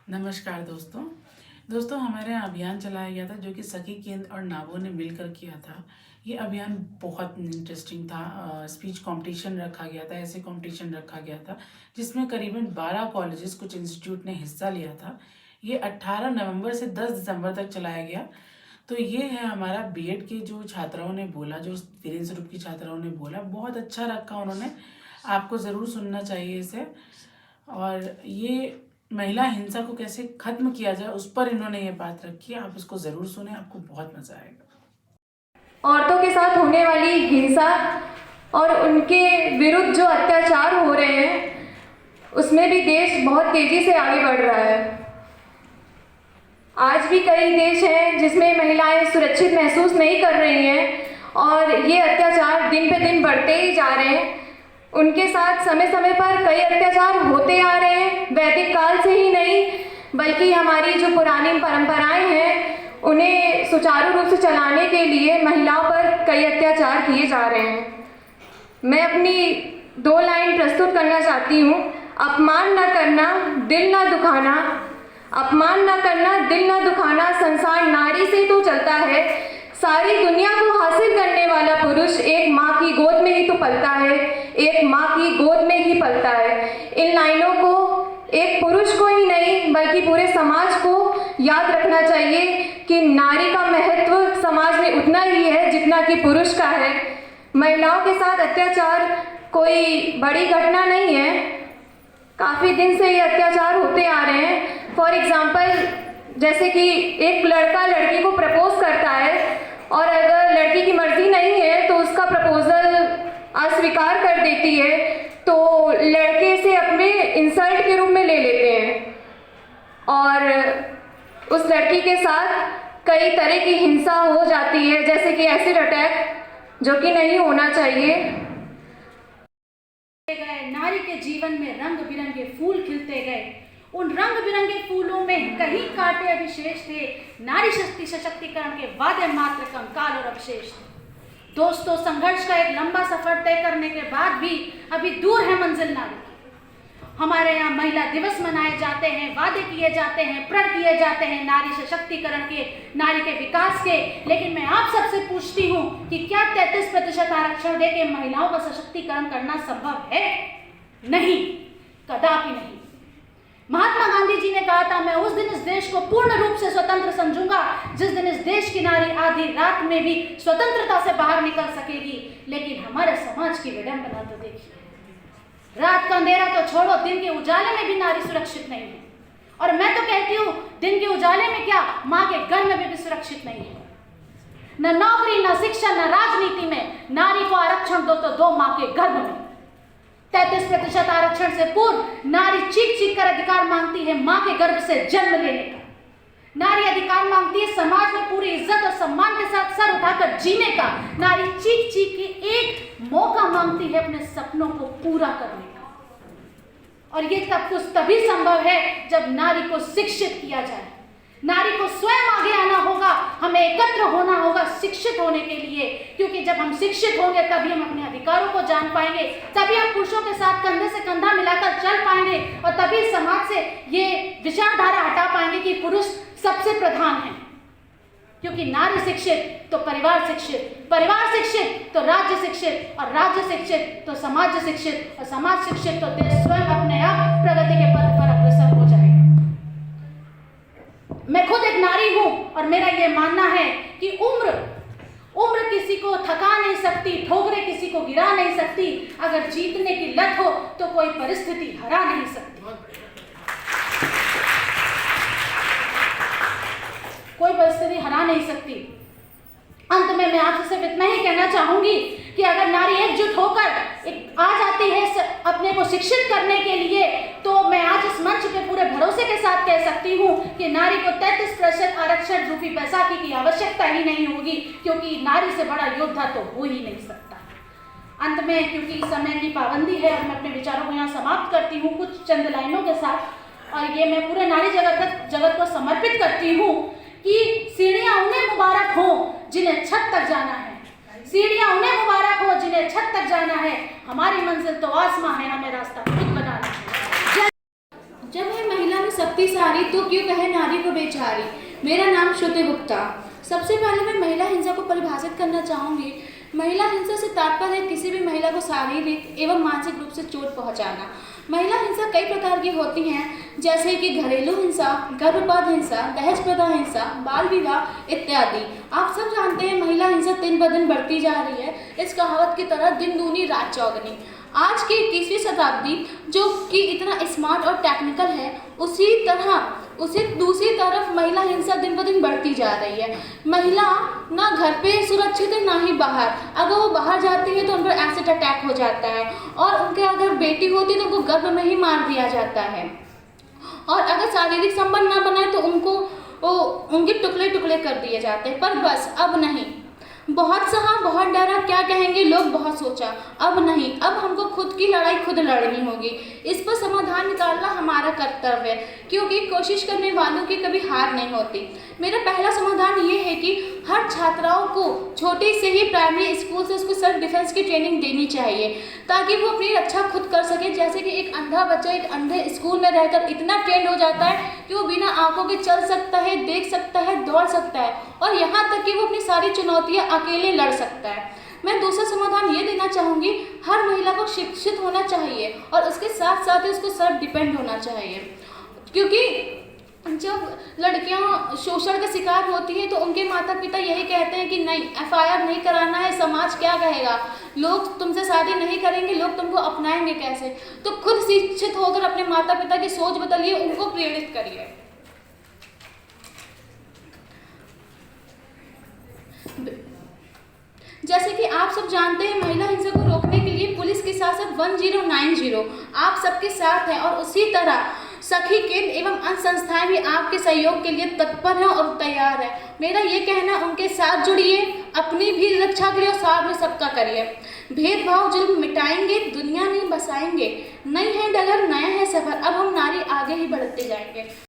नमस्कार दोस्तों हमारे यहाँ अभियान चलाया गया था जो कि सखी केंद्र और नावो ने मिलकर किया था। ये अभियान बहुत इंटरेस्टिंग था। स्पीच कंपटीशन रखा गया था, ऐसे कंपटीशन रखा गया था जिसमें करीबन 12 कॉलेजेस कुछ इंस्टीट्यूट ने हिस्सा लिया था। ये 18 नवंबर से 10 दिसंबर तक चलाया गया। तो ये है हमारा बीएड के जो छात्राओं ने बोला, जो वीरेंद्र स्वरूप की छात्राओं ने बोला, बहुत अच्छा रखा उन्होंने। आपको ज़रूर सुनना चाहिए इसे। और ये महिला हिंसा को कैसे खत्म किया जाए उस पर इन्होंने ये बात रखी है। आप इसको ज़रूर सुने, आपको बहुत मज़ा आएगा। औरतों के साथ होने वाली हिंसा और उनके विरुद्ध जो अत्याचार हो रहे हैं उसमें भी देश बहुत तेजी से आगे बढ़ रहा है। आज भी कई देश हैं जिसमें महिलाएं सुरक्षित महसूस नहीं कर रही हैं और ये अत्याचार दिन पे दिन बढ़ते ही जा रहे हैं। उनके साथ समय समय पर कई अत्याचार होते आ रहे हैं, वैदिक काल से ही नहीं बल्कि हमारी जो पुरानी परंपराएं हैं उन्हें सुचारू रूप से चलाने के लिए महिलाओं पर कई अत्याचार किए जा रहे हैं। मैं अपनी 2 लाइन प्रस्तुत करना चाहती हूँ। अपमान न करना, दिल न दुखाना। अपमान न करना, दिल न दुखाना, संसार नारी से तो चलता है। सारी दुनिया को हासिल करने वाला पुरुष एक माँ की गोद में ही तो पलता है, एक माँ की गोद में ही पलता है। इन लाइनों को एक पुरुष को ही नहीं बल्कि पूरे समाज को याद रखना चाहिए कि नारी का महत्व समाज में उतना ही है जितना कि पुरुष का है। महिलाओं के साथ अत्याचार कोई बड़ी घटना नहीं है, काफ़ी दिन से ये अत्याचार होते आ रहे हैं। फॉर एग्जाम्पल, जैसे कि एक लड़का लड़की को प्रपोज करता है और अगर लड़की की मर्जी नहीं है तो उसका प्रपोजल अस्वीकार कर देती है तो लड़के से अपने इंसल्ट के रूप में ले लेते हैं और उस लड़की के साथ कई तरह की हिंसा हो जाती है, जैसे कि एसिड अटैक, जो कि नहीं होना चाहिए। नारी के जीवन में रंग बिरंगे फूल खिलते गए। उन रंग बिरंगे फूलों में कहीं कांटे अविशेष थे, नारी शक्ति सशक्तिकरण के वादे मात्र कंकाल और अवशेष थे। दोस्तों, संघर्ष का एक लंबा सफर तय करने के बाद भी अभी दूर है मंजिल नारी की। हमारे यहाँ महिला दिवस मनाए जाते हैं, वादे किए जाते हैं, प्रण किए जाते हैं नारी सशक्तिकरण के, नारी के विकास के। लेकिन मैं आप सबसे पूछती हूँ कि क्या 33% आरक्षण देके महिलाओं का सशक्तिकरण करना संभव है? नहीं, कदापि नहीं। महात्मा गांधी जी ने कहा था, मैं उस दिन इस देश को पूर्ण रूप से स्वतंत्र समझूंगा जिस दिन इस देश की नारी आधी रात में भी स्वतंत्रता से बाहर निकल सकेगी। लेकिन हमारे समाज की विडंबना तो देखिए, रात का अंधेरा तो छोड़ो, दिन के उजाले में भी नारी सुरक्षित नहीं है। और मैं तो कहती हूँ, दिन के उजाले में क्या, माँ के गर्भ में भी सुरक्षित नहीं है। न नौकरी, न शिक्षा, न राजनीति में नारी को आरक्षण दो तो दो माँ के गर्भ में। 33% आरक्षण से पूर्व नारी चीख चीख कर अधिकार मांगती है मां के गर्भ से जन्म लेने का। नारी अधिकार मांगती है समाज में पूरी इज्जत और सम्मान के साथ सर उठाकर जीने का। नारी चीख चीख के एक मौका मांगती है अपने सपनों को पूरा करने का। और ये सब कुछ तभी संभव है जब नारी को शिक्षित किया जाए। नारी को स्वयं आगे आना होगा, हमें एकत्र होना होगा शिक्षित होने के लिए, क्योंकि जब हम शिक्षित होंगे तभी हम अपने अधिकारों को जान पाएंगे, तभी हम पुरुषों के साथ कंधे से कंधा मिलाकर चल पाएंगे और तभी समाज से ये विचारधारा हटा पाएंगे कि पुरुष सबसे प्रधान है। क्योंकि नारी शिक्षित तो परिवार शिक्षित, परिवार शिक्षित तो राज्य शिक्षित, और राज्य शिक्षित तो समाज शिक्षित, और समाज शिक्षित तो देश स्वयं अपने आप प्रगति के पथ पर अग्रसर हो जाएगा। मैं खुद एक नारी हूं और मेरा यह मानना है कि उम्र किसी को थका नहीं सकती, ठोकरें किसी को गिरा नहीं सकती। अगर जीतने की लत हो तो कोई परिस्थिति हरा नहीं सकती, कोई परिस्थिति हरा नहीं सकती। अंत में मैं आपसे सिर्फ इतना ही कहना चाहूंगी कि अगर नारी एकजुट होकर आ जाती है अपने को शिक्षित करने के लिए, तो मैं आज इस मंच पे पूरे भरोसे के साथ कह सकती हूँ कि नारी को 33% आरक्षण रूपी बैसाखी की आवश्यकता ही नहीं होगी, क्योंकि नारी से बड़ा योद्धा तो हो ही नहीं सकता। अंत में, क्योंकि समय की पाबंदी है, और मैं अपने विचारों को यहाँ समाप्त करती हूँ कुछ चंद लाइनों के साथ, और ये मैं पूरे नारी जगत को समर्पित करती हूँ कि सीढ़ियाँ उन्हें मुबारक हो जिन्हें छत तक जाना है, सीढ़ियाँ उन्हें मुबारक हो जिन्हें छत तक जाना है। हमारी मंजिल तो आसमां है, हमें रास्ता खुद बनाना है। जब ये महिला में शक्तिशाली तो क्यों कहे नारी को बेचारी। मेरा नाम श्रुति गुप्ता। सबसे पहले मैं महिला हिंसा को परिभाषित करना चाहूँगी। महिला हिंसा से तात्पर्य है किसी भी महिला को शारीरिक एवं मानसिक रूप से चोट पहुंचाना। महिला हिंसा कई प्रकार की होती हैं, जैसे कि घरेलू हिंसा, गर्भपात हिंसा, दहेज प्रथा हिंसा, बाल विवाह इत्यादि। आप सब जानते हैं महिला हिंसा दिन ब दिन बढ़ती जा रही है। इस कहावत की तरह दिन दूनी रात चौगनी। आज की 21वीं शताब्दी जो कि इतना स्मार्ट और टेक्निकल है, उसी दूसरी तरफ महिला हिंसा दिन ब दिन बढ़ती जा रही है। महिला ना घर पे सुरक्षित है ना ही बाहर। अगर वो बाहर जाती है तो उन पर एसिड अटैक हो जाता है, और उनके अगर बेटी होती तो उनको गर्भ में ही मार दिया जाता है, और अगर शारीरिक संबंध ना बनाए तो उनके टुकड़े टुकड़े कर दिए जाते हैं। पर बस अब नहीं, बहुत सहा बहुत डरा, क्या कहेंगे लोग, बहुत सोचा, अब नहीं, अब हमको खुद की लड़ाई खुद लड़नी होगी। इस पर समाधान निकालना हमारा कर्तव्य है, क्योंकि कोशिश करने वालों की कभी हार नहीं होती। मेरा पहला समाधान ये है कि हर छात्राओं को छोटे से ही प्राइमरी स्कूल से उसको सेल्फ डिफेंस की ट्रेनिंग देनी चाहिए, ताकि वो अपनी रक्षा खुद कर सके। जैसे कि एक अंधा बच्चा एक अंधे स्कूल में रहकर इतना ट्रेंड हो जाता है कि वो बिना आंखों के चल सकता है, देख सकता है, दौड़ सकता है, और यहाँ तक कि वो अपनी सारी चुनौतियाँ अकेले लड़ सकता है। मैं दूसरा समाधान ये देना चाहूँगी, हर महिला को शिक्षित होना चाहिए और उसके साथ साथ ही उसको सेल्फ डिपेंड होना चाहिए। क्योंकि जब लड़कियां शोषण का शिकार होती हैं तो उनके माता पिता यही कहते हैं कि नहीं, FIR नहीं कराना है, समाज क्या कहेगा, लोग तुमसे शादी नहीं करेंगे, लोग तुमको अपनाएंगे कैसे। तो खुद शिक्षित होकर अपने माता पिता की सोच बदलिए, उनको प्रेरित करिए। जैसे कि आप सब जानते हैं, महिला हिंसा को रोकने के लिए पुलिस के साथ साथ 1090 आप सबके साथ हैं, और उसी तरह सखी केंद्र एवं अन्य संस्थाएं भी आपके सहयोग के लिए तत्पर हैं और तैयार है। मेरा ये कहना, उनके साथ जुड़िए, अपनी भी रक्षा करिए और साथ में सबका करिए। भेदभाव जुल्म मिटाएंगे, दुनिया नहीं बसाएंगे। नई है डगर, नया है सफर, अब हम नारी आगे ही बढ़ते जाएंगे।